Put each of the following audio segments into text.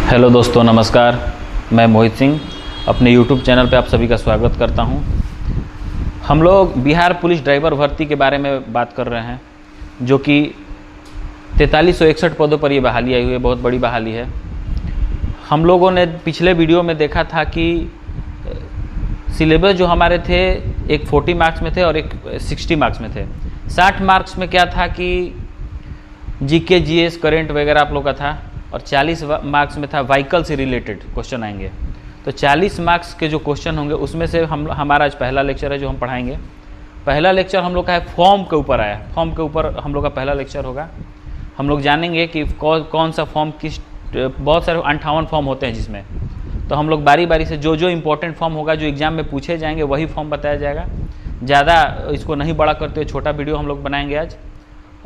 Hello दोस्तों, नमस्कार। मैं मोहित सिंह अपने यूट्यूब चैनल पे आप सभी का स्वागत करता हूं। हम लोग बिहार पुलिस ड्राइवर भर्ती के बारे में बात कर रहे हैं, जो कि 4361 पदों पर ये बहाली आई हुई है। बहुत बड़ी बहाली है। हम लोगों ने पिछले वीडियो में देखा था कि सिलेबस जो हमारे थे, एक 40 मार्क्स में थे और एक 60 मार्क्स में थे। 60 मार्क्स में क्या था कि जीके, जीएस, करंट वगैरह आप लोग का था, और 40 मार्क्स में था व्हीकल से रिलेटेड क्वेश्चन आएंगे। तो 40 मार्क्स के जो क्वेश्चन होंगे उसमें से हमारा आज पहला लेक्चर है जो हम पढ़ाएंगे। पहला लेक्चर हम लोग का है फॉर्म के ऊपर आया। फॉर्म के ऊपर हम लोग का पहला लेक्चर होगा। हम लोग जानेंगे कि कौन सा फॉर्म किस, बहुत सारे 58 फॉर्म होते हैं जिसमें, तो हम लोग बारी बारी से जो जो इम्पोर्टेंट फॉर्म होगा, जो एग्ज़ाम में पूछे जाएंगे, वही फॉर्म बताया जाएगा। ज़्यादा इसको नहीं बड़ा करते हुए छोटा वीडियो हम लोग बनाएंगे आज,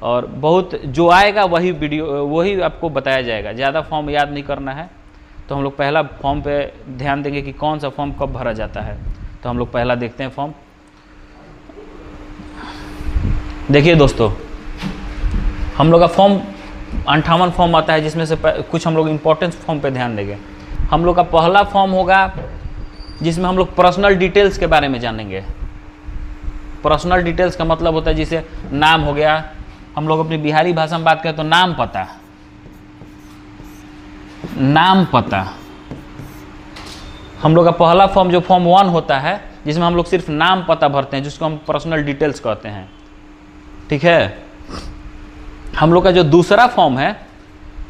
और बहुत जो आएगा वही आपको बताया जाएगा। ज़्यादा फॉर्म याद नहीं करना है। तो हम लोग पहला फॉर्म पे ध्यान देंगे कि कौन सा फॉर्म कब भरा जाता है। तो हम लोग पहला देखते हैं फॉर्म। देखिए दोस्तों, हम लोग का फॉर्म 58 फॉर्म आता है, जिसमें से कुछ हम लोग इम्पोर्टेंट फॉर्म पे ध्यान देंगे। हम लोग का पहला फॉर्म होगा जिसमें हम लोग पर्सनल डिटेल्स के बारे में जानेंगे। पर्सनल डिटेल्स का मतलब होता है जैसे नाम हो गया, हम लोग अपनी बिहारी भाषा में बात करें तो नाम पता। नाम पता हम लोग का पहला फॉर्म, जो फॉर्म 1 होता है, जिसमें हम लोग सिर्फ नाम पता भरते हैं, जिसको हम पर्सनल डिटेल्स कहते हैं। ठीक है। हम लोग का जो दूसरा फॉर्म है,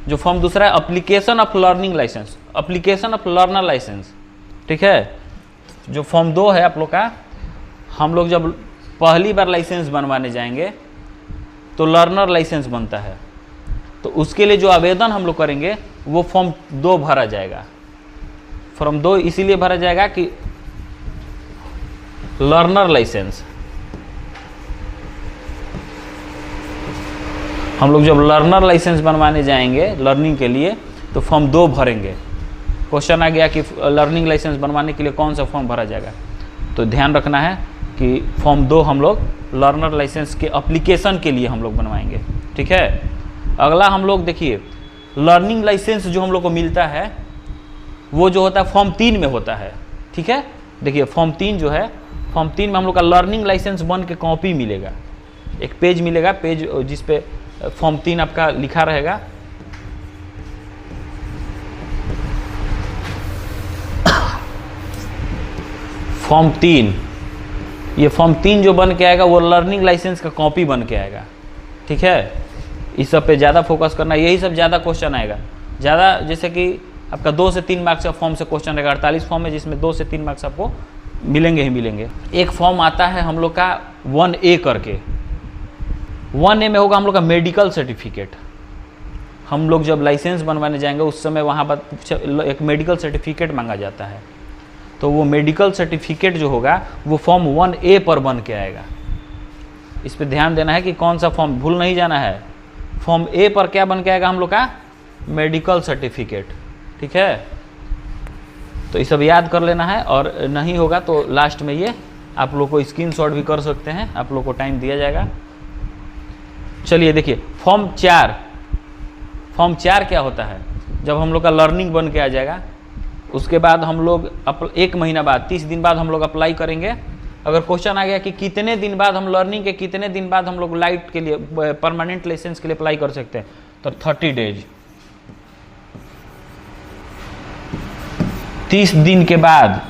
जो फॉर्म दूसरा है, application of learning licence, application of learner licence. ठीक है। जो फॉर्म 2 है आप लोग का, हम लोग जब पहली बार लाइसेंस बनवाने जाएंगे तो लर्नर लाइसेंस बनता है, तो उसके लिए जो आवेदन हम लोग करेंगे वो फॉर्म 2 भरा जाएगा। फॉर्म 2 इसीलिए भरा जाएगा कि लर्नर लाइसेंस, हम लोग जब लर्नर लाइसेंस बनवाने जाएंगे लर्निंग के लिए, तो फॉर्म 2 भरेंगे। क्वेश्चन आ गया कि लर्निंग लाइसेंस बनवाने के लिए कौन सा फॉर्म भरा जाएगा, तो ध्यान रखना है कि फॉर्म 2 हम लोग लर्नर लाइसेंस के एप्लीकेशन के लिए हम लोग बनवाएंगे। ठीक है। अगला हम लोग देखिए, लर्निंग लाइसेंस जो हम लोग को मिलता है वो जो होता है फॉर्म 3 में होता है। ठीक है। देखिए फॉर्म 3 जो है, फॉर्म 3 में हम लोग का लर्निंग लाइसेंस बन के कॉपी मिलेगा, एक पेज मिलेगा, पेज जिस पे फॉर्म 3 आपका लिखा रहेगा। फॉर्म 3, ये फॉर्म 3 जो बन के आएगा वो लर्निंग लाइसेंस का कॉपी बन के आएगा। ठीक है। इस सब पे ज़्यादा फोकस करना, यही सब ज़्यादा क्वेश्चन आएगा। ज़्यादा जैसे कि आपका 2 से 3 मार्क्स का फॉर्म से क्वेश्चन रहेगा। 48 फॉर्म है जिसमें 2 से 3 मार्क्स आपको मिलेंगे ही मिलेंगे। एक फॉर्म आता है हम लोग का 1A करके। 1A में होगा हम लोग का मेडिकल सर्टिफिकेट। हम लोग जब लाइसेंस बनवाने जाएंगे उस समय वहाँ पर एक मेडिकल सर्टिफिकेट मांगा जाता है, तो वो मेडिकल सर्टिफिकेट जो होगा वो फॉर्म 1A पर बन के आएगा। इस पे ध्यान देना है कि कौन सा फॉर्म, भूल नहीं जाना है। फॉर्म A पर क्या बन के आएगा हम लोग का, मेडिकल सर्टिफिकेट। ठीक है। तो ये सब याद कर लेना है, और नहीं होगा तो लास्ट में ये आप लोग को स्क्रीनशॉट भी कर सकते हैं, आप लोग को टाइम दिया जाएगा। चलिए देखिए फॉर्म 4। फॉर्म 4 क्या होता है, जब हम लोग का लर्निंग बन के आ जाएगा, उसके बाद हम लोग 1 महीना बाद, 30 दिन बाद हम लोग अप्लाई करेंगे। अगर क्वेश्चन आ गया कि कितने दिन बाद हम लर्निंग के कितने दिन बाद हम लोग लाइट के लिए, परमानेंट लाइसेंस के लिए अप्लाई कर सकते हैं, तो 30 डेज, 30 दिन के बाद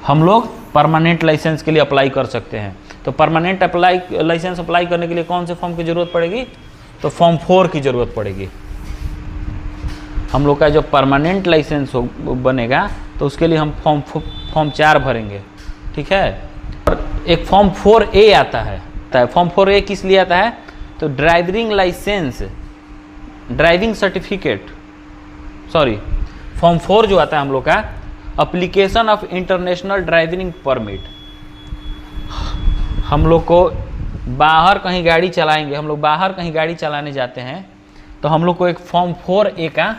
हम लोग परमानेंट लाइसेंस के लिए अप्लाई कर सकते हैं। तो परमानेंट लाइसेंस अप्लाई करने के लिए कौन से फॉर्म की जरूरत पड़ेगी, तो फॉर्म 4 की जरूरत पड़ेगी। हम लोग का जब परमानेंट लाइसेंस बनेगा तो उसके लिए हम फॉर्म 4 भरेंगे। ठीक है। और एक फॉर्म 4A आता है। फॉर्म 4A किस लिए आता है, तो driving licence, driving certificate, sorry, form 4 जो आता है हम लोग का, application of international driving permit. हम लोग को बाहर कहीं गाड़ी चलाएंगे, हम लोग बाहर कहीं गाड़ी चलाने जाते हैं, तो हम लोग को एक फॉर्म 4A का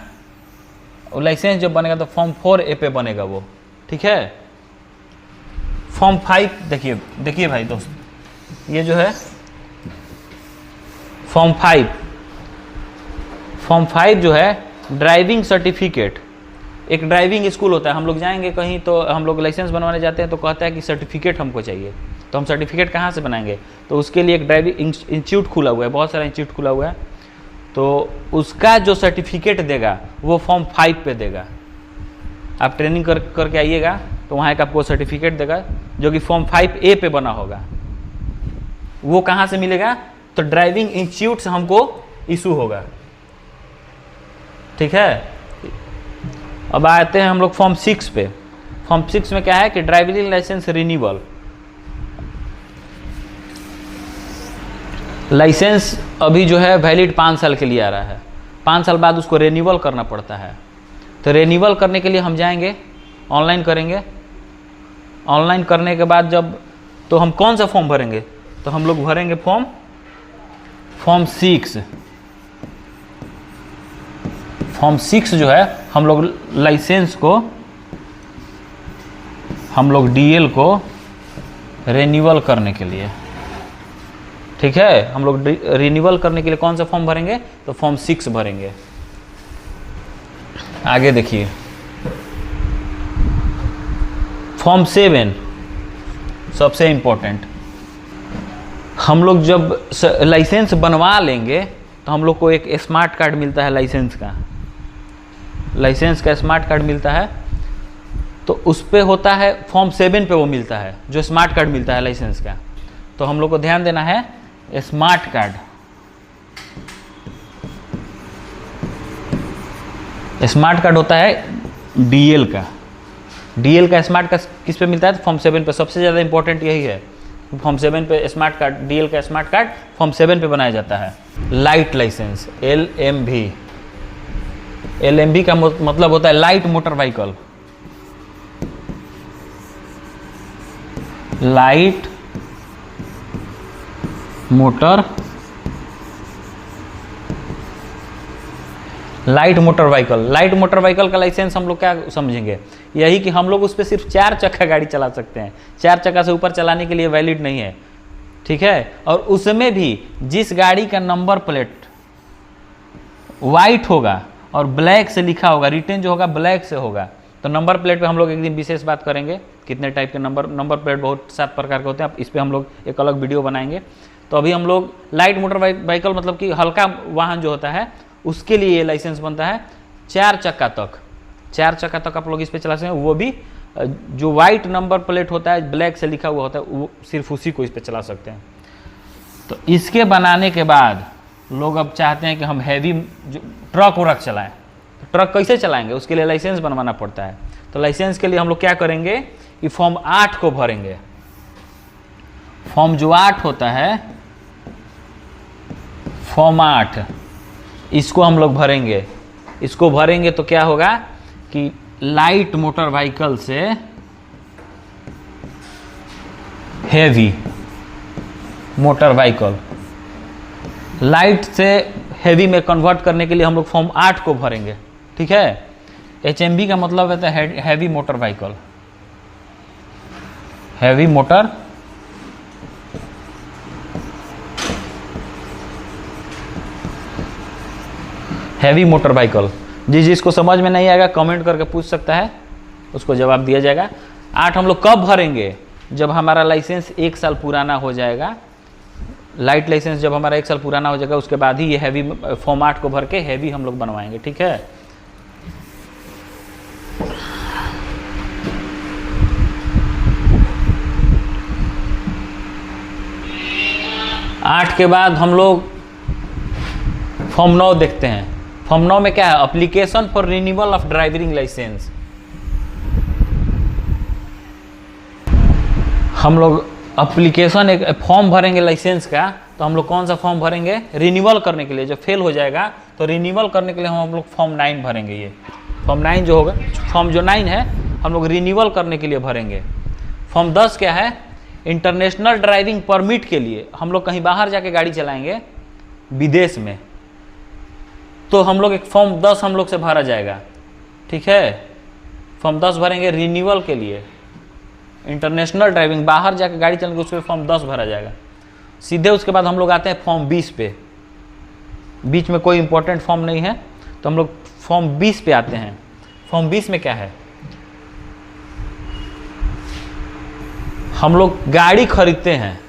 लाइसेंस जब बनेगा तो फॉर्म 4A पे बनेगा वो। ठीक है। फॉर्म 5 देखिए भाई दोस्त, ये जो है फॉर्म 5 जो है ड्राइविंग सर्टिफिकेट, एक ड्राइविंग स्कूल होता है, हम लोग जाएंगे कहीं तो हम लोग लाइसेंस बनवाने जाते हैं तो कहता है कि सर्टिफिकेट हमको चाहिए, तो हम सर्टिफिकेट कहाँ से बनाएंगे, तो उसके लिए एक ड्राइविंग इंस्टीट्यूट खुला हुआ है, बहुत सारा इंस्टीट्यूट खुला हुआ है, तो उसका जो सर्टिफिकेट देगा वो फॉर्म 5 पे देगा। आप ट्रेनिंग करके आइएगा तो वहाँ एक आपको सर्टिफिकेट देगा जो कि फॉर्म 5A पे बना होगा। वो कहाँ से मिलेगा, तो ड्राइविंग इंस्टीट्यूट से हमको इशू होगा, ठीक है। अब आते हैं हम लोग फॉर्म 6 पे। फॉर्म 6 में क्या है कि ड्राइविंग लाइसेंस रिन्यूअल। लाइसेंस अभी जो है वैलिड 5 साल के लिए आ रहा है, 5 साल बाद उसको रिन्यूअल करना पड़ता है। तो रिन्यूअल करने के लिए हम जाएंगे, ऑनलाइन करेंगे। ऑनलाइन करने के बाद जब, तो हम कौन सा फॉर्म भरेंगे, तो हम लोग भरेंगे फॉर्म 6। फॉर्म 6 जो है हम लोग लाइसेंस को, हम लोग DL को रिन्यूअल करने के लिए, ठीक है, हम लोग रिन्यूअल करने के लिए कौन सा फॉर्म भरेंगे, तो फॉर्म 6 भरेंगे। आगे देखिए फॉर्म 7 सबसे इम्पोर्टेंट। हम लोग जब लाइसेंस बनवा लेंगे तो हम लोग को एक स्मार्ट कार्ड मिलता है, लाइसेंस का स्मार्ट कार्ड मिलता है। तो उस पे होता है फॉर्म 7 पे वो मिलता है, जो स्मार्ट कार्ड मिलता है लाइसेंस का। तो हम लोग को ध्यान देना है स्मार्ट कार्ड। स्मार्ट कार्ड होता है DL का। DL का स्मार्ट कार्ड किस पे मिलता है, तो फॉर्म 7 पे। सबसे ज़्यादा इंपॉर्टेंट यही है, फॉर्म 7 पे स्मार्ट कार्ड, DL का स्मार्ट कार्ड फॉर्म 7 पे बनाया जाता है। लाइट लाइसेंस LMV का मतलब होता है light motor vehicle. Light motor vehicle. Light motor vehicle का लाइसेंस हम लोग क्या समझेंगे, यही कि हम लोग उस पर सिर्फ 4 चक्का गाड़ी चला सकते हैं, 4 चक्का से ऊपर चलाने के लिए वैलिड नहीं है, ठीक है। और उसमें भी जिस गाड़ी का नंबर प्लेट वाइट होगा और ब्लैक से लिखा होगा, रिटर्न जो होगा ब्लैक से होगा। तो नंबर प्लेट पे हम लोग एक दिन विशेष बात करेंगे, कितने टाइप के नंबर प्लेट बहुत 7 प्रकार के होते हैं, इस पर हम लोग एक अलग वीडियो बनाएंगे। तो अभी हम लोग लाइट मोटर व्हीकल मतलब कि हल्का वाहन जो होता है उसके लिए ये लाइसेंस बनता है। 4 चक्का तक आप लोग इस पे चला सकते हैं, वो भी जो वाइट नंबर प्लेट होता है ब्लैक से लिखा हुआ होता है, वो सिर्फ उसी को इस पे चला सकते हैं। तो इसके बनाने के बाद लोग अब चाहते हैं कि हम हैवी जो ट्रक व्रक चलाएं। तो ट्रक कैसे चलाएंगे, उसके लिए लाइसेंस बनवाना पड़ता है। तो लाइसेंस के लिए हम लोग क्या करेंगे कि फॉर्म 8 को भरेंगे। फॉर्म जो 8 होता है, फॉर्म 8, इसको हम लोग भरेंगे। इसको भरेंगे तो क्या होगा कि लाइट मोटर व्हीकल से हैवी मोटर व्हीकल, लाइट से हैवी में कन्वर्ट करने के लिए हम लोग फॉर्म 8 को भरेंगे, ठीक है। HMV का मतलब होता है heavy motor vehicle, heavy motor vehicle. जिसको समझ में नहीं आएगा कमेंट करके पूछ सकता है, उसको जवाब दिया जाएगा। 8 हम लोग कब भरेंगे, जब हमारा लाइसेंस 1 साल पुराना हो जाएगा। लाइट लाइसेंस जब हमारा 1 साल पुराना हो जाएगा उसके बाद ही ये हैवी फॉर्म 8 को भर के हैवी हम लोग बनवाएंगे, ठीक है। आठ के बाद हम लोग फॉर्म 9 देखते हैं। फॉर्म 9 में क्या है, application for renewal of driving licence. हम लोग एप्लीकेशन, एक फॉर्म भरेंगे लाइसेंस का। तो हम लोग कौन सा फॉर्म भरेंगे, रिन्यूअल करने के लिए। जब फेल हो जाएगा तो रिन्यूअल करने के लिए हम लोग फॉर्म 9 भरेंगे। ये फॉर्म 9 जो होगा, फॉर्म जो 9 है हम लोग रिन्यूअल करने के लिए भरेंगे। फॉर्म 10 क्या है, इंटरनेशनल ड्राइविंग परमिट के लिए। हम लोग कहीं बाहर जाके गाड़ी चलाएंगे विदेश में, तो हम लोग एक फॉर्म 10 हम लोग से भरा जाएगा, ठीक है। फॉर्म 10 भरेंगे रिन्यूअल के लिए। इंटरनेशनल ड्राइविंग, बाहर जाके गाड़ी चलाएंगे, उसके फॉर्म 10 भरा जाएगा। सीधे उसके बाद हम लोग आते हैं फॉर्म 20 पे। बीच में कोई इंपॉर्टेंट फॉर्म नहीं है, तो हम लोग फॉर्म 20 पे आते हैं। फॉर्म 20 में क्या है, हम लोग गाड़ी खरीदते हैं,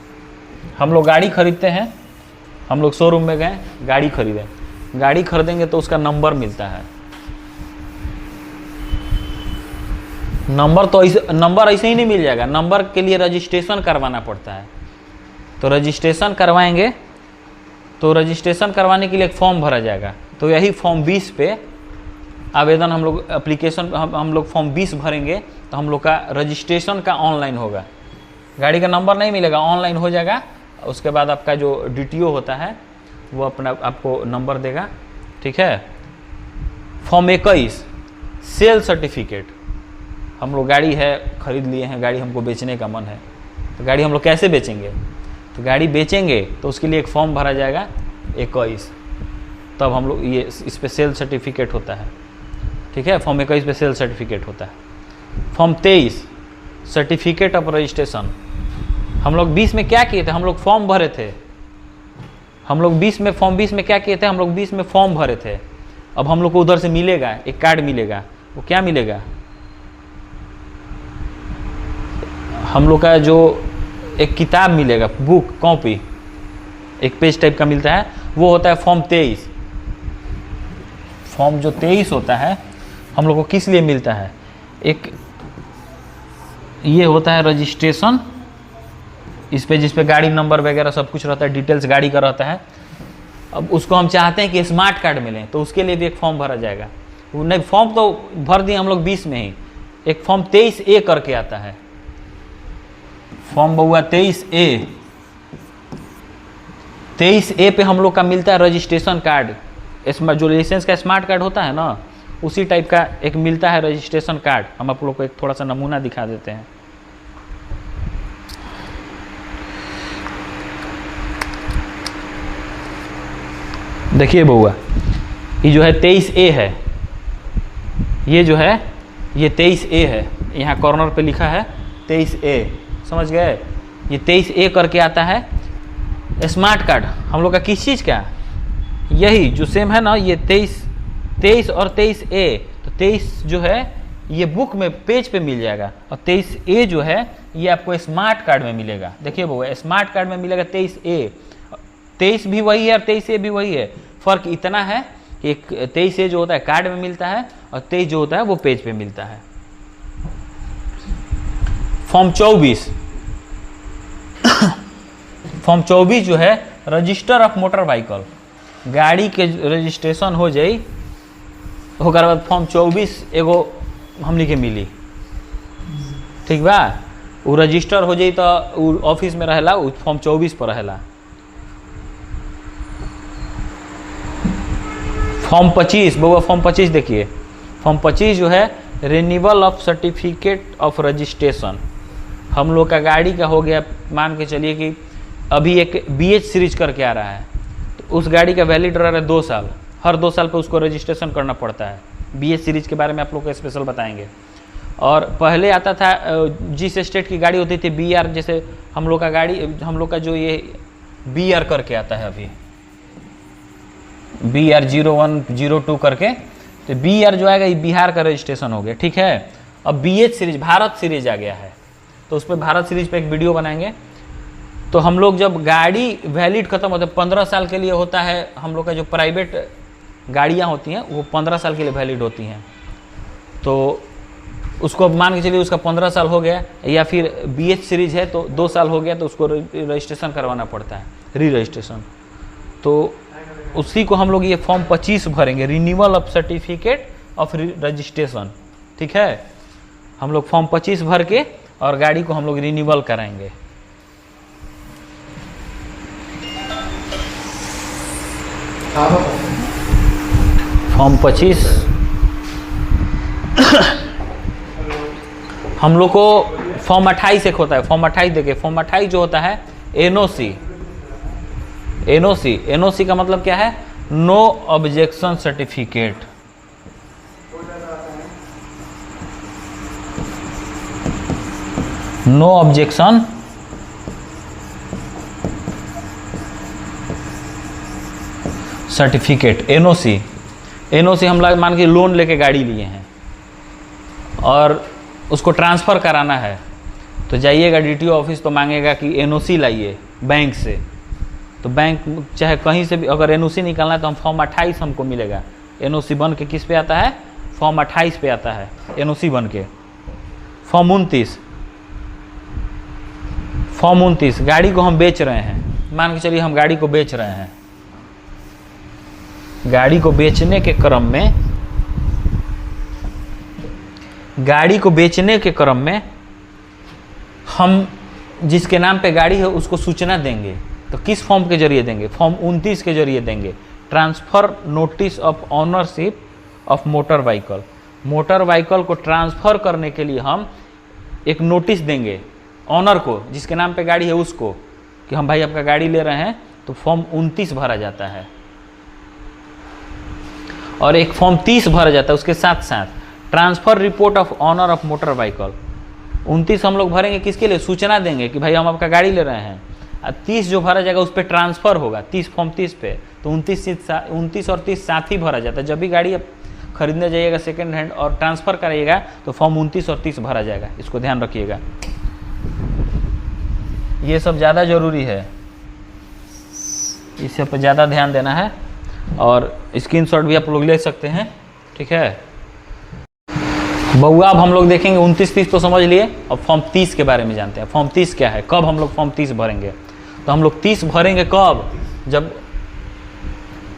हम लोग शोरूम में गए गाड़ी खरीदे, गाड़ी खरीदेंगे तो उसका नंबर मिलता है। नंबर ऐसे ही नहीं मिल जाएगा, नंबर के लिए रजिस्ट्रेशन करवाना पड़ता है। तो रजिस्ट्रेशन करवाएंगे तो रजिस्ट्रेशन करवाने के लिए एक फॉर्म भरा जाएगा। तो यही फॉर्म 20 पे आवेदन हम लोग एप्लीकेशन हम लोग फॉर्म 20 भरेंगे तो हम लोग का रजिस्ट्रेशन का ऑनलाइन होगा। गाड़ी का नंबर नहीं मिलेगा, ऑनलाइन हो जाएगा। उसके बाद आपका जो DTO होता है वो अपना आपको नंबर देगा, ठीक है। फॉर्म 21 सेल सर्टिफिकेट, हम लोग गाड़ी है खरीद लिए हैं, गाड़ी हमको बेचने का मन है, तो गाड़ी हम लोग कैसे बेचेंगे, तो गाड़ी बेचेंगे तो उसके लिए एक फॉर्म भरा जाएगा 21, तब हम लोग ये इस पे सेल सर्टिफिकेट होता है, ठीक है। फॉर्म 21 पे सेल सर्टिफिकेट होता है। फॉर्म 23 सर्टिफिकेट ऑफ रजिस्ट्रेशन, हम लोग 20 में क्या किए थे, हम लोग फॉर्म भरे थे। हम लोग 20 में फॉर्म 20 में क्या किए थे, हम लोग 20 में फॉर्म भरे थे। अब हम लोग को उधर से मिलेगा एक कार्ड मिलेगा, वो क्या मिलेगा, हम लोग का जो एक किताब मिलेगा, बुक कॉपी, एक पेज टाइप का मिलता है, वो होता है फॉर्म 23। फॉर्म जो 23 होता है हम लोग को किस लिए मिलता है, एक ये होता है रजिस्ट्रेशन, इस पे जिस पे गाड़ी नंबर वगैरह सब कुछ रहता है, डिटेल्स गाड़ी का रहता है। अब उसको हम चाहते हैं कि स्मार्ट कार्ड मिले, तो उसके लिए भी एक फॉर्म भरा जाएगा। वो नहीं, फॉर्म तो भर दिए हम लोग 20 में ही, एक फॉर्म 23A करके आता है, फॉर्म बहुआ 23A। 23A पे हम लोग का मिलता है रजिस्ट्रेशन कार्ड, इसमें जो लाइसेंस का स्मार्ट कार्ड होता है ना, उसी टाइप का एक मिलता है रजिस्ट्रेशन कार्ड। हम आप लोग को एक थोड़ा सा नमूना दिखा देते हैं। देखिए बउआ, ये जो है 23A है, ये जो है ये 23A है, यहाँ कॉर्नर पे लिखा है 23A, समझ गए। ये 23A करके आता है स्मार्ट कार्ड हम लोग का, किस चीज़ का, यही जो सेम है ना, ये 23 और 23A। तो 23 जो है ये बुक में पेज पे मिल जाएगा, और 23A जो है ये आपको स्मार्ट कार्ड में मिलेगा। देखिए बउआ, स्मार्ट कार्ड में मिलेगा 23A, 23 भी वही है और 23A भी वही है। फ़र्क इतना है कि 23A जो होता है कार्ड में मिलता है, और 23 जो होता है वो पेज पे मिलता है। फॉर्म 24 फॉर्म 24 जो है रजिस्टर ऑफ मोटर व्हीकल, गाड़ी के रजिस्ट्रेशन हो जाई, होकर बाद फॉर्म 24 एगो हमनी के मिली, ठीक बा। वो रजिस्टर हो जाई तो ऑफिस में रहेला, वो फॉर्म 24 पर रहेला। फॉर्म 25 बउआ, फॉर्म 25 देखिए, फॉर्म 25 जो है renewal of certificate of registration, हम लोग का गाड़ी का हो गया, मान के चलिए कि अभी एक BH सीरीज करके आ रहा है, तो उस गाड़ी का वैलिड रह रहा है 2 साल, हर 2 साल पे उसको रजिस्ट्रेशन करना पड़ता है। BH सीरीज के बारे में आप लोग को स्पेशल बताएंगे। और पहले आता था जिस स्टेट की गाड़ी होती थी BR, जैसे हम लोग का गाड़ी, हम लोग का जो ये BR करके आता है अभी, BR 0102 करके, तो BR जो आएगा ये बिहार का रजिस्ट्रेशन हो गया, ठीक है। अब BH सीरीज भारत सीरीज आ गया है, तो उस पर भारत सीरीज पे एक वीडियो बनाएंगे। तो हम लोग जब गाड़ी वैलिड खत्म होता है, 15 साल के लिए होता है, हम लोग का जो प्राइवेट गाड़ियाँ होती हैं वो 15 साल के लिए वैलिड होती हैं। तो उसको मान के चलिए उसका 15 साल हो गया, या फिर BH सीरीज है तो 2 साल हो गया, तो उसको रजिस्ट्रेशन करवाना पड़ता है, री रजिस्ट्रेशन। तो उसी को हम लोग ये फॉर्म 25 भरेंगे, renewal of certificate of registration, ठीक है। हम लोग फॉर्म 25 भर के और गाड़ी को हम लोग रिन्यूअल कराएंगे। फॉर्म 25 हम लोग को फॉर्म 28 एक होता है, फॉर्म 28 देखिए, फॉर्म 28 जो होता है NOC। NOC का मतलब क्या है, no objection certificate. No objection certificate, NOC। हम लोग मान के लोन लेके गाड़ी लिए हैं, और उसको ट्रांसफ़र कराना है तो जाइएगा डीटीओ ऑफिस, तो मांगेगा कि एनओसी लाइए बैंक से। तो बैंक चाहे कहीं से भी अगर एनओसी निकालना है तो हम फॉर्म 28 हमको मिलेगा। एनओसी बन के किस पे आता है? फॉर्म 28 पे आता है एनओसी बन के। फॉर्म 29 गाड़ी को हम बेच रहे हैं, मान के चलिए हम गाड़ी को बेच रहे हैं। गाड़ी को बेचने के क्रम में हम जिसके नाम पे गाड़ी है उसको सूचना देंगे। तो किस फॉर्म के जरिए देंगे? फॉर्म 29 के जरिए देंगे। Transfer notice of ownership of motor vehicle. Motor vehicle को ट्रांसफ़र करने के लिए हम एक नोटिस देंगे ऑनर को, जिसके नाम पे गाड़ी है उसको, कि हम भाई आपका गाड़ी ले रहे हैं। तो फॉर्म 29 भरा जाता है और एक फॉर्म 30 भरा जाता है उसके साथ साथ। Transfer report of owner of motor vehicle 29 हम लोग भरेंगे, किसके लिए? सूचना देंगे कि भाई हम आपका गाड़ी ले रहे हैं। 30 जो भरा जाएगा उस पर ट्रांसफ़र होगा, 30 फॉर्म 30 पे। तो 29 और 30 साथ ही भरा जाता है। जब भी गाड़ी आप खरीदने जाइएगा सेकेंड हैंड और ट्रांसफ़र कराइएगा तो फॉर्म 29 और 30 भरा जाएगा। इसको ध्यान रखिएगा, ये सब ज़्यादा ज़रूरी है, इस सब पर ज़्यादा ध्यान देना है। और स्क्रीनशॉट भी आप लोग ले सकते हैं, ठीक है। बउआ अब हम लोग देखेंगे 29-30 तो समझ लिए, अब फॉर्म 30 के बारे में जानते हैं। फॉर्म 30 क्या है, कब हम लोग फॉर्म 30 भरेंगे? तो हम लोग 30 भरेंगे कब? जब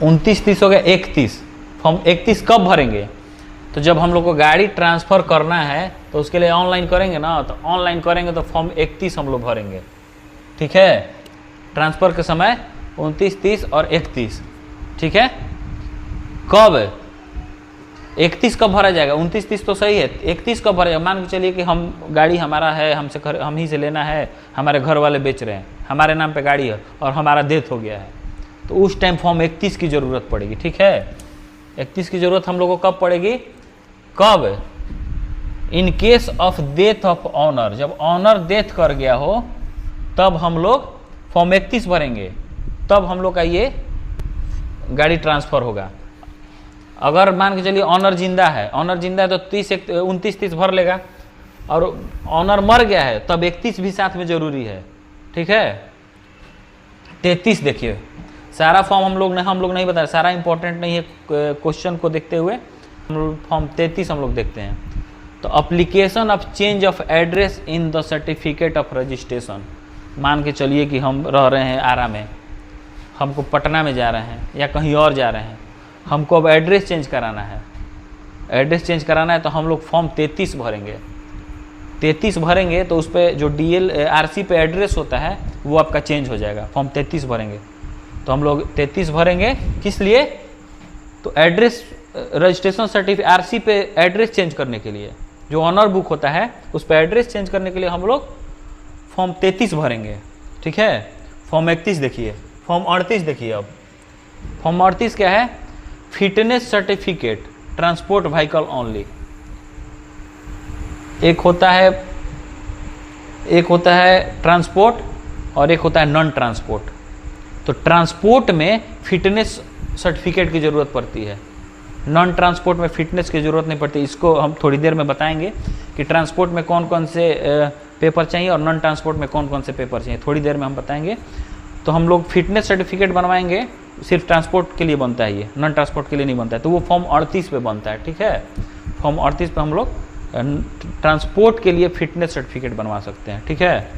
29-30 हो गया 31। फॉर्म 31 कब भरेंगे? तो जब हम लोग को गाड़ी ट्रांसफ़र करना है तो उसके लिए ऑनलाइन करेंगे ना, तो ऑनलाइन करेंगे तो फॉर्म 31 हम लोग भरेंगे, ठीक है। ट्रांसफ़र के समय 29, 30 और 31, ठीक है। कब 31 कब भरा जाएगा? 29, 30 तो सही है, 31 कब भरा जाएगा? मान के चलिए कि हम गाड़ी हमारा है, हम ही से लेना है, हमारे घर वाले बेच रहे हैं, हमारे नाम पे गाड़ी है और हमारा डेथ हो गया है, तो उस टाइम फॉर्म 31 की ज़रूरत पड़ेगी, ठीक है। 31 की ज़रूरत हम लोगों को कब पड़ेगी? कब? In case of death of owner, जब ऑनर डेथ कर गया हो तब हम लोग फॉर्म 31 भरेंगे, तब हम लोग का ये गाड़ी ट्रांसफ़र होगा। अगर मान के चलिए ऑनर जिंदा है तो 29-30 भर लेगा, और ऑनर मर गया है तब 31 भी साथ में ज़रूरी है, ठीक है। 33 देखिए, सारा फॉर्म हम लोग नहीं बताए, सारा इंपॉर्टेंट नहीं है, क्वेश्चन को देखते हुए हम लोग फॉर्म 33 हम लोग देखते हैं। तो application of change of address in the certificate of registration. मान के चलिए कि हम रह रहे हैं आरा में, हमको पटना में जा रहे हैं या कहीं और जा रहे हैं, हमको अब एड्रेस चेंज कराना है। एड्रेस चेंज कराना है तो हम लोग फॉर्म 33 भरेंगे। 33 भरेंगे तो उस पर जो आरसी पे एड्रेस होता है वो आपका चेंज हो जाएगा। फॉर्म 33 भरेंगे तो हम लोग 33 भरेंगे, किस लिए? तो एड्रेस रजिस्ट्रेशन सर्टिफिकेट आरसी पे एड्रेस चेंज करने के लिए, जो ऑनर बुक होता है उस पर एड्रेस चेंज करने के लिए हम लोग फॉर्म 33 भरेंगे, ठीक है। फॉर्म 31 देखिए, फॉर्म 38 देखिए। अब फॉर्म 38 क्या है? Fitness certificate transport vehicle only. एक होता है ट्रांसपोर्ट और एक होता है नॉन ट्रांसपोर्ट। तो ट्रांसपोर्ट में फिटनेस सर्टिफिकेट की ज़रूरत पड़ती है, नॉन ट्रांसपोर्ट में फिटनेस की ज़रूरत नहीं पड़ती। इसको हम थोड़ी देर में बताएंगे कि ट्रांसपोर्ट में कौन कौन से पेपर चाहिए और नॉन ट्रांसपोर्ट में कौन कौन से पेपर चाहिए, थोड़ी देर में हम बताएंगे। तो हम लोग फिटनेस सर्टिफिकेट बनवाएंगे, सिर्फ ट्रांसपोर्ट के लिए बनता है, ये नॉन ट्रांसपोर्ट के लिए नहीं बनता है, तो वो फॉर्म 38 पे बनता है, ठीक है। फॉर्म 38 पे हम लोग ट्रांसपोर्ट के लिए फिटनेस सर्टिफिकेट बनवा सकते हैं, ठीक है।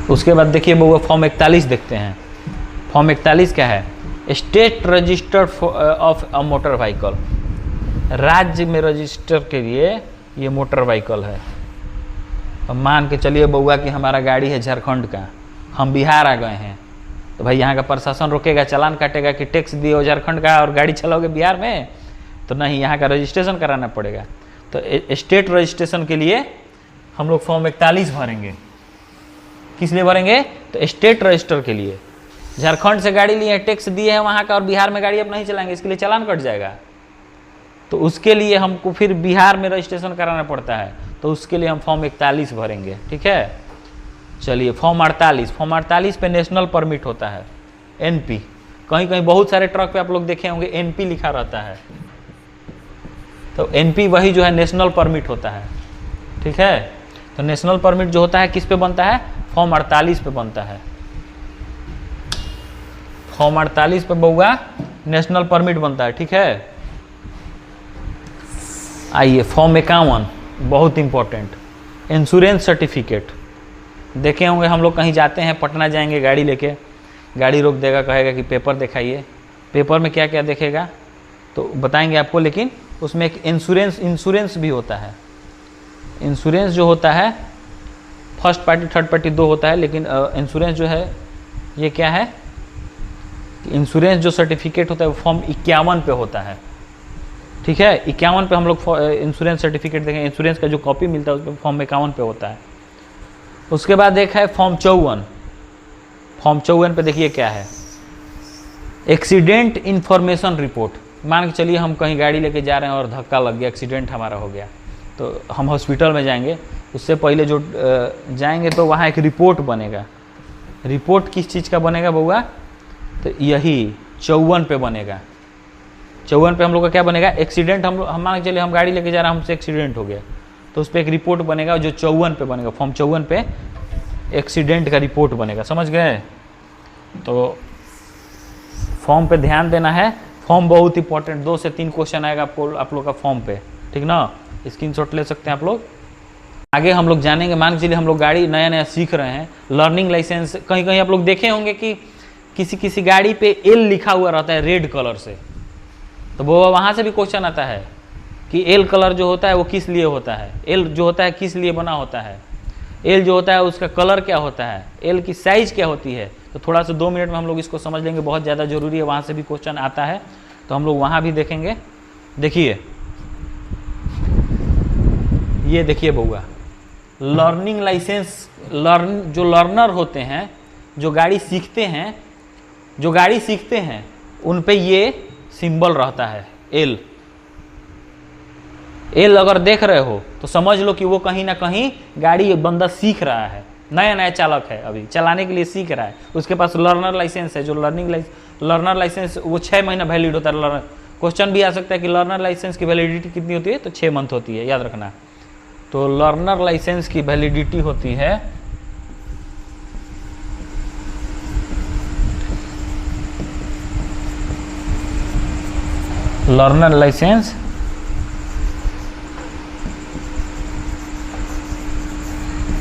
उसके बाद देखिए वो फॉर्म 41 देखते हैं। फॉर्म 41 क्या है? State registered of a motor vehicle. राज्य में रजिस्टर के लिए ये मोटर व्हीकल है। अब मान के चलिए बउआ कि हमारा गाड़ी है झारखंड का, हम बिहार आ गए हैं, तो भाई यहाँ का प्रशासन रोकेगा, चालान काटेगा कि टैक्स दिए झारखंड का और गाड़ी चलाओगे बिहार में? तो नहीं, यहाँ का रजिस्ट्रेशन कराना पड़ेगा। तो स्टेट रजिस्ट्रेशन के लिए हम लोग फॉर्म 41 भरेंगे। किस लिए भरेंगे? तो स्टेट रजिस्टर के लिए। झारखंड से गाड़ी लिए, टैक्स दिए हैं वहाँ का, और बिहार में गाड़ी अब नहीं चलाएंगे, इसके लिए चालान कट जाएगा। तो उसके लिए हमको फिर बिहार में रजिस्ट्रेशन कराना पड़ता है, तो उसके लिए हम फॉर्म 41 भरेंगे, ठीक है। चलिए फॉर्म 48 पे नेशनल परमिट होता है, एनपी, कहीं कहीं बहुत सारे ट्रक पे आप लोग देखे होंगे एनपी लिखा रहता है, तो एनपी वही जो है नेशनल परमिट होता है, ठीक है। तो नेशनल परमिट जो होता है किस पे बनता है, फॉर्म 48 पे बनता है। फॉर्म 48 पे बउआ नेशनल परमिट बनता है, ठीक है। आइए फॉर्म 51 बहुत इंपॉर्टेंट, इंश्योरेंस सर्टिफिकेट। देखे होंगे हम लोग कहीं जाते हैं, पटना जाएंगे गाड़ी लेके, गाड़ी रोक देगा, कहेगा कि पेपर दिखाइए। पेपर में क्या क्या देखेगा तो बताएंगे आपको, लेकिन उसमें एक इंश्योरेंस भी होता है। इंश्योरेंस जो होता है फर्स्ट पार्टी थर्ड पार्टी दो होता है, लेकिन इंश्योरेंस जो है ये क्या है, इंश्योरेंस जो सर्टिफिकेट होता है वो फॉर्म 51 पे होता है, ठीक है। 51 पे हम लोग इंश्योरेंस सर्टिफिकेट देखेंगे, इंश्योरेंस का जो कॉपी मिलता है उस पर फॉर्म 51 पे होता है। उसके बाद देखा है फॉर्म 54। फॉर्म 54 पे देखिए क्या है, एक्सीडेंट इंफॉर्मेशन रिपोर्ट। मान के चलिए हम कहीं गाड़ी लेके जा रहे हैं और धक्का लग गया, एक्सीडेंट हमारा हो गया, तो हम हॉस्पिटल में जाएंगे, उससे पहले जो जाएंगे तो वहाँ एक रिपोर्ट बनेगा। रिपोर्ट किस चीज़ का बनेगा बउआ, तो यही 54 पे बनेगा। 54 पे हम लोग का क्या बनेगा, एक्सीडेंट। हम मान के चलिए हम गाड़ी लेके जा रहे हैं, हमसे एक्सीडेंट हो गया, तो उस पर एक रिपोर्ट बनेगा जो 54 पे बनेगा। फॉर्म 54 पे एक्सीडेंट का रिपोर्ट बनेगा, समझ गए। तो फॉर्म पे ध्यान देना है, फॉर्म बहुत इंपॉर्टेंट, 2 से 3 क्वेश्चन आएगा आपको आप लोग का फॉर्म पे, ठीक ना। स्क्रीनशॉट ले सकते हैं आप लोग। आगे हम लोग जानेंगे, मान के चलिए हम लोग गाड़ी नया नया सीख रहे हैं, लर्निंग लाइसेंस। कहीं कहीं आप लोग देखे होंगे कि किसी किसी गाड़ी पे एल लिखा हुआ रहता है रेड कलर से, तो वो वहाँ से भी क्वेश्चन आता है कि एल कलर जो होता है वो किस लिए होता है, एल जो होता है किस लिए बना होता है, एल जो होता है उसका कलर क्या होता है, एल की साइज़ क्या होती है। तो थोड़ा सा 2 मिनट में हम लोग इसको समझ लेंगे, बहुत ज़्यादा ज़रूरी है, वहाँ से भी क्वेश्चन आता है, तो हम लोग वहाँ भी देखेंगे। देखिए ये देखिए बउआ, लर्निंग लाइसेंस, जो लर्नर होते हैं, जो गाड़ी सीखते हैं उन पे ये सिंबल रहता है एल। एल अगर देख रहे हो तो समझ लो कि वो कहीं ना कहीं गाड़ी बंदा सीख रहा है, नया नया चालक है, अभी चलाने के लिए सीख रहा है, उसके पास लर्नर लाइसेंस है। जो लर्नर लाइसेंस वो 6 महीना वैलिड होता है। लर्नर क्वेश्चन भी आ सकता है कि लर्नर लाइसेंस की वैलिडिटी कितनी होती है, तो 6 मंथ होती है, याद रखना। तो लर्नर लाइसेंस की वैलिडिटी होती है लर्नर लाइसेंस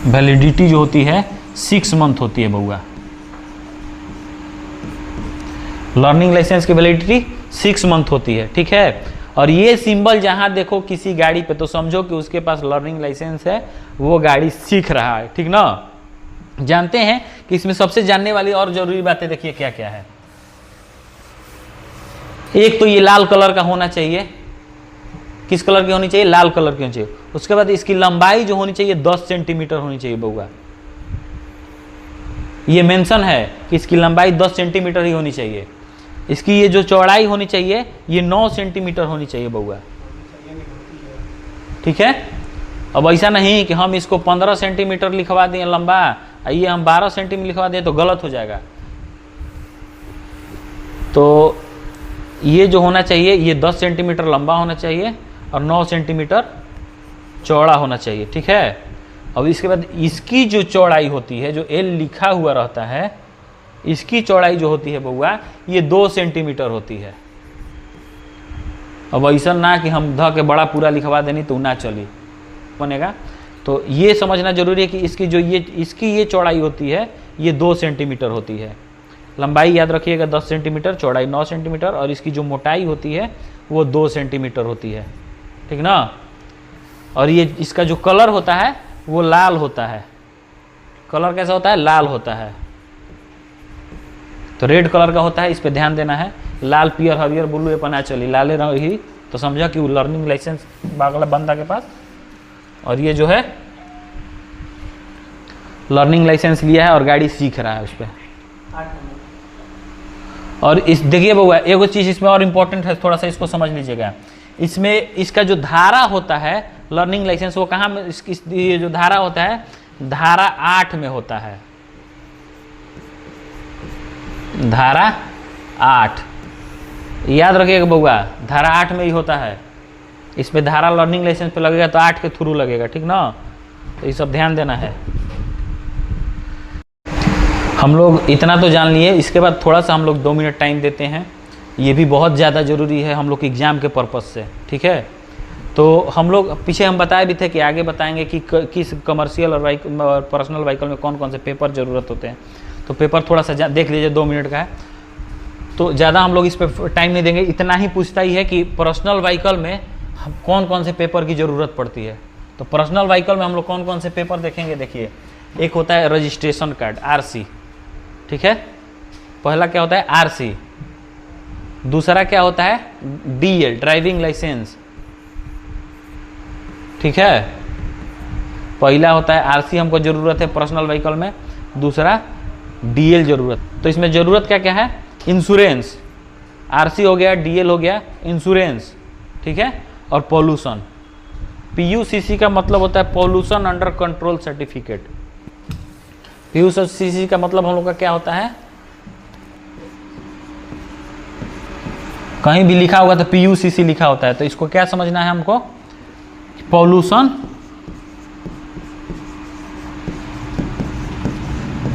वैलिडिटी जो होती है 6 मंथ होती है बउआ। लर्निंग लाइसेंस की वैलिडिटी 6 मंथ होती है, ठीक है। और ये सिंबल जहां देखो किसी गाड़ी पे, तो समझो कि उसके पास लर्निंग लाइसेंस है, वो गाड़ी सीख रहा है, ठीक ना। जानते हैं कि इसमें सबसे जानने वाली और जरूरी बातें देखिए क्या क्या है। एक तो ये लाल कलर का होना चाहिए, किस कलर की होनी चाहिए, लाल कलर की होनी चाहिए। उसके बाद इसकी लंबाई जो होनी चाहिए 10 सेंटीमीटर होनी चाहिए बउआ। ये मेंशन है कि इसकी लंबाई 10 सेंटीमीटर ही होनी चाहिए। इसकी ये जो चौड़ाई होनी चाहिए ये 9 सेंटीमीटर होनी चाहिए बउआ, ठीक है। अब ऐसा नहीं कि हम इसको 15 सेंटीमीटर लिखवा दें लंबा, ये हम 12 सेंटीमीटर लिखवा दें तो गलत हो जाएगा। तो ये जो होना चाहिए ये 10 सेंटीमीटर लंबा होना चाहिए और 9 सेंटीमीटर चौड़ा होना चाहिए, ठीक है। अब इसके बाद इसकी जो चौड़ाई होती है, जो एल लिखा हुआ रहता है, इसकी चौड़ाई जो होती है बउआ ये 2 सेंटीमीटर होती है। अब ऐसा ना कि हम ध के बड़ा पूरा लिखवा देनी तो ना चली बनेगा। तो ये समझना जरूरी है कि इसकी ये चौड़ाई होती है ये 2 सेंटीमीटर होती है। लंबाई याद रखिएगा 10 सेंटीमीटर, चौड़ाई 9 सेंटीमीटर, और इसकी जो मोटाई होती है वो 2 सेंटीमीटर होती है, ठीक ना। और ये इसका जो कलर होता है वो लाल होता है। कलर कैसा होता है, लाल होता है। तो रेड कलर का होता है, इस पे ध्यान देना है। लाल, पियर, हरियर, ब्लू ये पना चली, लाले रही तो समझा कि वो लर्निंग लाइसेंस बागला बंदा के पास। और ये जो है लर्निंग लाइसेंस लिया है और गाड़ी सीख रहा है उस पर। और इस देखिए बउआ एक चीज़ इसमें और इम्पोर्टेंट है, थोड़ा सा इसको समझ लीजिएगा। इसमें इसका जो धारा होता है लर्निंग लाइसेंस, वो कहाँ में, ये जो धारा होता है धारा 8 में होता है। धारा 8। याद रखिएगा बउआ, धारा 8 में ही होता है। इस पे धारा लर्निंग लाइसेंस पे लगेगा तो 8 के थ्रू लगेगा, ठीक ना। तो ये सब ध्यान देना है। हम लोग इतना तो जान लिए, इसके बाद थोड़ा सा हम लोग 2 मिनट टाइम देते हैं। ये भी बहुत ज़्यादा ज़रूरी है हम लोग के एग्ज़ाम के पर्पज़ से, ठीक है। तो हम लोग पीछे हम बताए भी थे कि आगे बताएंगे कि किस कमर्शियल और पर्सनल व्हीकल में कौन कौन से पेपर ज़रूरत होते हैं। तो पेपर थोड़ा सा देख लीजिए, 2 मिनट का है, तो ज़्यादा हम लोग इस पर टाइम नहीं देंगे। इतना ही पूछता ही है कि पर्सनल व्हीकल में कौन कौन से पेपर की ज़रूरत पड़ती है। तो पर्सनल व्हीकल में हम लोग कौन कौन से पेपर देखेंगे, देखिए। एक होता है रजिस्ट्रेशन कार्ड, RC, ठीक है। पहला क्या होता है, RC। दूसरा क्या होता है, DL, ड्राइविंग लाइसेंस, ठीक है। पहला होता है RC हमको ज़रूरत है पर्सनल व्हीकल में, दूसरा DL ज़रूरत। तो इसमें ज़रूरत क्या क्या है, इंश्योरेंस, RC हो गया, DL हो गया, इंश्योरेंस, ठीक है, और पॉल्यूशन। PUCC का मतलब होता है pollution under control certificate. PUCC का मतलब हम लोग का क्या होता है, कहीं भी लिखा होगा तो PUCC लिखा होता है, तो इसको क्या समझना है हमको, पॉल्यूशन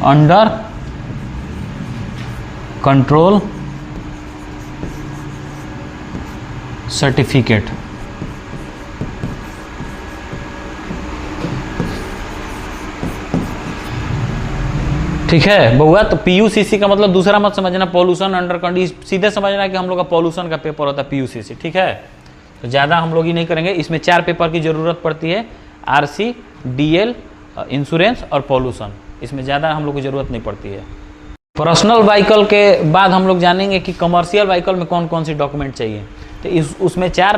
अंडर कंट्रोल सर्टिफिकेट। ठीक है बउआ। तो PUCC का मतलब दूसरा मत समझना, पॉल्यूशन अंडर कंट्रोल, सीधे समझना कि हम लोग का पॉल्यूशन का पेपर होता है PUCC, ठीक है। तो ज़्यादा हम लोग ही नहीं करेंगे। इसमें 4 पेपर की ज़रूरत पड़ती है, RC, DL, इंश्योरेंस और पॉल्यूशन। इसमें ज़्यादा हम लोग को ज़रूरत नहीं पड़ती है। पर्सनल व्हीकल के बाद हम लोग जानेंगे कि कमर्शियल व्हीकल में कौन कौन सी डॉक्यूमेंट चाहिए। तो उसमें 4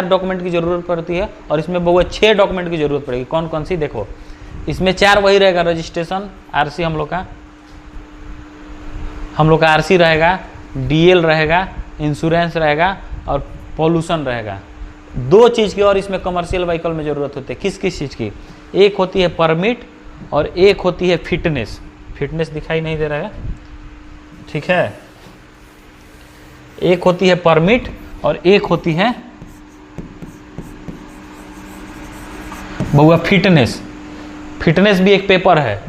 डॉक्यूमेंट की ज़रूरत पड़ती है, और इसमें बहुत 6 डॉक्यूमेंट की ज़रूरत पड़ेगी। कौन कौन सी, देखो। इसमें 4 वही रहेगा, रजिस्ट्रेशन, RC हम लोग का RC रहेगा, DL रहेगा, इंश्योरेंस रहेगा और पॉल्यूशन रहेगा। 2 चीज़ की और इसमें कमर्शियल व्हीकल में ज़रूरत होती है। किस किस चीज़ की, एक होती है परमिट और एक होती है फिटनेस। फिटनेस दिखाई नहीं दे रहा है, ठीक है। एक होती है परमिट और एक होती है बउआ फिटनेस। फिटनेस भी एक पेपर है।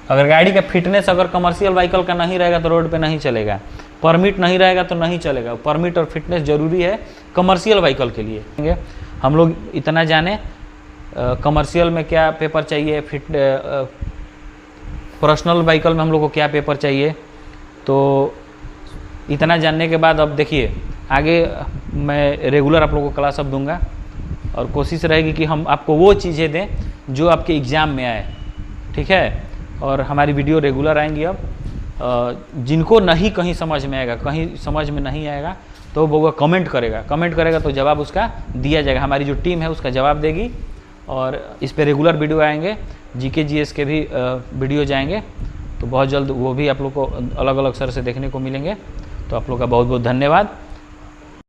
अगर गाड़ी का फिटनेस अगर कमर्शियल व्हीकल का नहीं रहेगा तो रोड पे नहीं चलेगा, परमिट नहीं रहेगा तो नहीं चलेगा। परमिट और फिटनेस जरूरी है कमर्शियल व्हीकल के लिए। हम लोग इतना जाने कमर्शियल में क्या पेपर चाहिए, पर्सनल व्हीकल में हम लोग को क्या पेपर चाहिए। तो इतना जानने के बाद अब देखिए, आगे मैं रेगुलर आप लोगों को क्लास अब दूंगा, और कोशिश रहेगी कि हम आपको वो चीज़ें दें जो आपके एग्ज़ाम में आए, ठीक है। और हमारी वीडियो रेगुलर आएंगी। अब जिनको नहीं कहीं समझ में आएगा, कहीं समझ में नहीं आएगा, तो वो कमेंट करेगा तो जवाब उसका दिया जाएगा। हमारी जो टीम है उसका जवाब देगी, और इस पे रेगुलर वीडियो आएंगे। GK GS के भी वीडियो जाएंगे, तो बहुत जल्द वो भी आप लोग को अलग अलग सर से देखने को मिलेंगे। तो आप लोग का बहुत बहुत धन्यवाद।